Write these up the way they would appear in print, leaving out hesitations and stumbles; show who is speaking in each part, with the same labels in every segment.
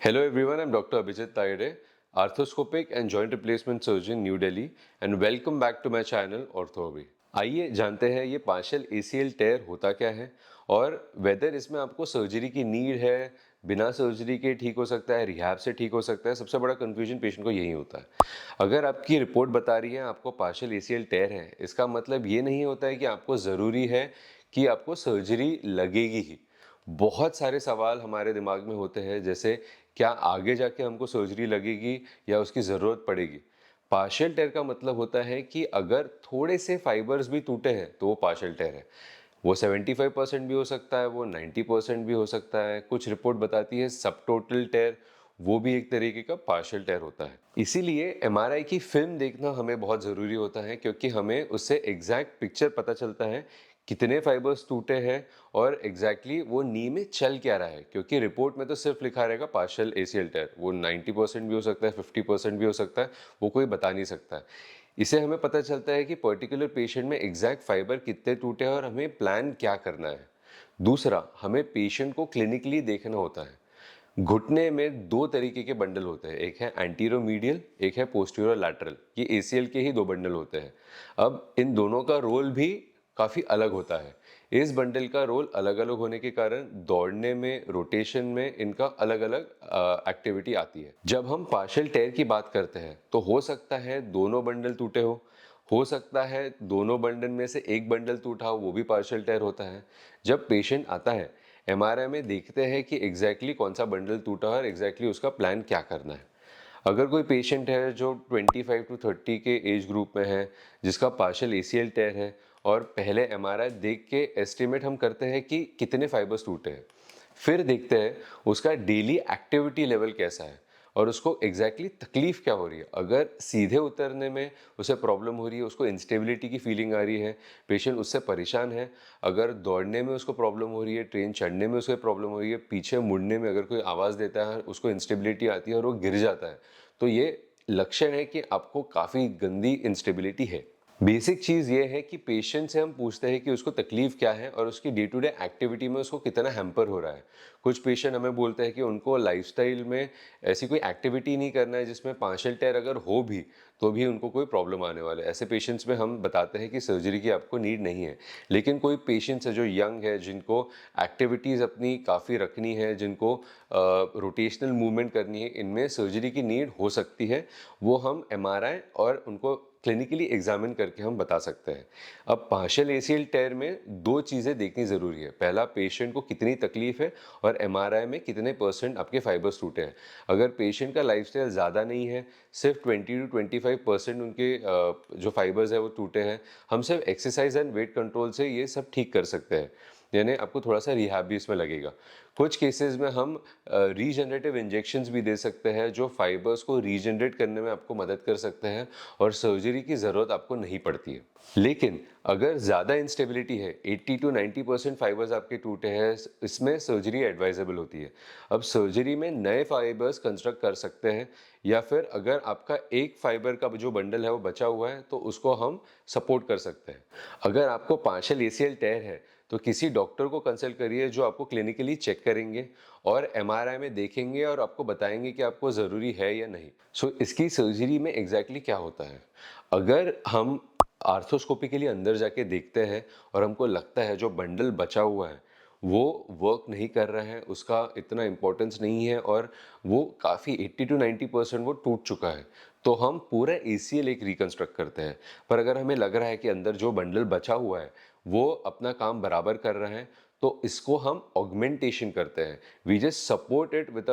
Speaker 1: Hello everyone, I'm Dr. Abhijit Tayade, arthroscopic and joint replacement surgeon, New Delhi, and welcome back to my channel Orthobi. आइए जानते हैं ये partial ACL टेयर होता क्या है और वेदर इसमें आपको सर्जरी की नीड है, बिना सर्जरी के ठीक हो सकता है, रिहैब से ठीक हो सकता है। सबसे बड़ा कंफ्यूजन पेशेंट को यही होता है। अगर आपकी रिपोर्ट बता रही है आपको पार्शियल ACL टेयर है, इसका मतलब ये नहीं होता है कि आपको ज़रूरी है कि आपको सर्जरी लगेगी ही। बहुत सारे सवाल हमारे दिमाग में होते हैं, जैसे क्या आगे जाके हमको सर्जरी लगेगी या उसकी ज़रूरत पड़ेगी। पार्शियल टेयर का मतलब होता है कि अगर थोड़े से फाइबर्स भी टूटे हैं तो वो पार्शियल टेयर है। वो 75% भी हो सकता है, वो 90% भी हो सकता है। कुछ रिपोर्ट बताती है सब टोटल टेयर, वो भी एक तरीके का पार्शियल टेयर होता है। इसीलिए एमआरआई की फिल्म देखना हमें बहुत ज़रूरी होता है, क्योंकि हमें उससे एग्जैक्ट पिक्चर पता चलता है कितने फाइबर्स टूटे हैं और एग्जैक्टली वो नी में चल क्या रहा है। क्योंकि रिपोर्ट में तो सिर्फ लिखा रहेगा पार्शियल ACL टेयर, वो 90% भी हो सकता है, 50% भी हो सकता है, वो कोई बता नहीं सकता है। इसे हमें पता चलता है कि पर्टिकुलर पेशेंट में एग्जैक्ट फाइबर कितने टूटे हैं और हमें प्लान क्या करना है। दूसरा, हमें पेशेंट को क्लिनिकली देखना होता है। घुटने में दो तरीके के बंडल होते हैं, एक है एंटीरो मीडियल, एक है पोस्टीरियर लैटरल। ये ACL के ही दो बंडल होते हैं। अब इन दोनों का रोल भी काफ़ी अलग होता है। इस बंडल का रोल अलग अलग होने के कारण दौड़ने में, रोटेशन में इनका अलग अलग एक्टिविटी आती है। जब हम पार्शियल टेयर की बात करते हैं तो हो सकता है दोनों बंडल टूटे हो सकता है दोनों बंडल में से एक बंडल टूटा हो, वो भी पार्शियल टेयर होता है। जब पेशेंट आता है, एमआरआई में देखते हैं कि एग्जैक्टली कौन सा बंडल टूटा है और एग्जैक्टली उसका प्लान क्या करना है। अगर कोई पेशेंट है जो 25 टू 30 के एज ग्रुप में है, जिसका पार्शियल ACL टेयर है, और पहले एमआरआई देख के एस्टिमेट हम करते हैं कि कितने फाइबर्स टूटे हैं, फिर देखते हैं उसका डेली एक्टिविटी लेवल कैसा है और उसको एग्जैक्टली तकलीफ क्या हो रही है। अगर सीधे उतरने में उसे प्रॉब्लम हो रही है, उसको इंस्टेबिलिटी की फीलिंग आ रही है, पेशेंट उससे परेशान है। अगर दौड़ने में उसको प्रॉब्लम हो रही है, ट्रेन चढ़ने में उसको प्रॉब्लम हो रही है, पीछे मुड़ने में अगर कोई आवाज़ देता है, उसको इंस्टेबिलिटी आती है और वो गिर जाता है, तो ये लक्षण है कि आपको काफ़ी गंदी इंस्टेबिलिटी है। बेसिक चीज़ ये है कि पेशेंट से हम पूछते हैं कि उसको तकलीफ क्या है और उसकी डे टू डे एक्टिविटी में उसको कितना हैम्पर हो रहा है। कुछ पेशेंट हमें बोलते हैं कि उनको लाइफस्टाइल में ऐसी कोई एक्टिविटी नहीं करना है जिसमें पार्शियल टेयर अगर हो भी तो भी उनको कोई प्रॉब्लम आने वाला है। ऐसे पेशेंट्स में हम बताते हैं कि सर्जरी की आपको नीड नहीं है। लेकिन कोई पेशेंट्स है जो यंग है, जिनको एक्टिविटीज़ अपनी काफ़ी रखनी है, जिनको रोटेशनल मूवमेंट करनी है, इनमें सर्जरी की नीड हो सकती है। वो हम एमआरआई और उनको क्लिनिकली एग्जामिन करके हम बता सकते हैं। अब पार्शियल ACL टेयर में दो चीज़ें देखनी ज़रूरी है। पहला, पेशेंट को कितनी तकलीफ है और एमआरआई में कितने परसेंट आपके फाइबर्स टूटे हैं। अगर पेशेंट का लाइफस्टाइल ज़्यादा नहीं है, सिर्फ 20 to 25% उनके जो फाइबर्स है वो टूटे हैं, हम सिर्फ एक्सरसाइज एंड वेट कंट्रोल से ये सब ठीक कर सकते हैं। यानी आपको थोड़ा सा रिहैब भी इसमें लगेगा। कुछ केसेस में हम रीजनरेटिव इंजेक्शंस भी दे सकते हैं, जो फाइबर्स को रीजनरेट करने में आपको मदद कर सकते हैं और सर्जरी की ज़रूरत आपको नहीं पड़ती है। लेकिन अगर ज़्यादा इंस्टेबिलिटी है, 80 to 90% फाइबर्स आपके टूटे हैं, इसमें सर्जरी एडवाइजेबल होती है। अब सर्जरी में नए फाइबर्स कंस्ट्रक्ट कर सकते हैं, या फिर अगर आपका एक फाइबर का जो बंडल है वो बचा हुआ है तो उसको हम सपोर्ट कर सकते हैं। अगर आपको पार्शियल ACL टेयर है तो किसी डॉक्टर को कंसल्ट करिए, जो आपको क्लिनिकली चेक करेंगे और एमआरआई में देखेंगे और आपको बताएंगे कि आपको ज़रूरी है या नहीं। इसकी सर्जरी में एग्जैक्टली क्या होता है। अगर हम आर्थ्रोस्कोपी के लिए अंदर जाके देखते हैं और हमको लगता है जो बंडल बचा हुआ है वो वर्क नहीं कर रहा है, उसका इतना इम्पोर्टेंस नहीं है और वो काफ़ी 80 to 90% वो टूट चुका है, तो हम पूरा ACL एक रिकंस्ट्रक्ट करते हैं। पर अगर हमें लग रहा है कि अंदर जो बंडल बचा हुआ है वो अपना काम बराबर कर रहा है, तो इसको हम ऑगमेंटेशन करते हैं। We just support it with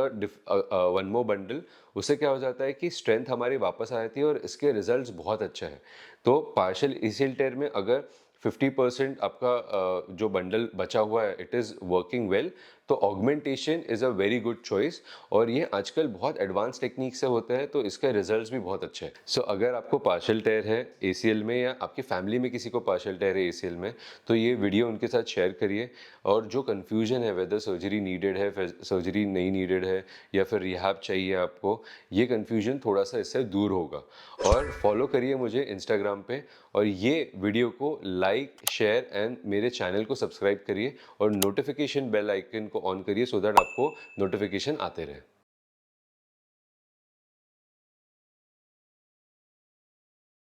Speaker 1: one more bundle. उससे क्या हो जाता है कि स्ट्रेंथ हमारी वापस आ जाती है और इसके रिजल्ट्स बहुत अच्छे हैं। तो पार्शियल ACL टेयर में अगर 50% आपका जो बंडल बचा हुआ है इट इज़ वर्किंग वेल, तो augmentation is a very good choice. और ये आजकल बहुत एडवांस टेक्निक से होते हैं, तो इसके रिजल्ट्स भी बहुत अच्छे हैं। अगर आपको पार्शियल टेयर है ACL में, या आपकी फैमिली में किसी को पार्शियल टेयर है ACL में, तो ये वीडियो उनके साथ शेयर करिए। और जो कन्फ्यूजन है वेदर सर्जरी नीडेड है, सर्जरी नहीं नीडेड है, या फिर रिहैब चाहिए आपको, ये कन्फ्यूजन थोड़ा सा इससे दूर होगा। और फॉलो करिए मुझे इंस्टाग्राम पे, और ये वीडियो को लाइक, शेयर एंड मेरे चैनल को सब्सक्राइब करिए और नोटिफिकेशन बेल आइकन को ऑन करिए, सो दैट आपको नोटिफिकेशन आते रहे।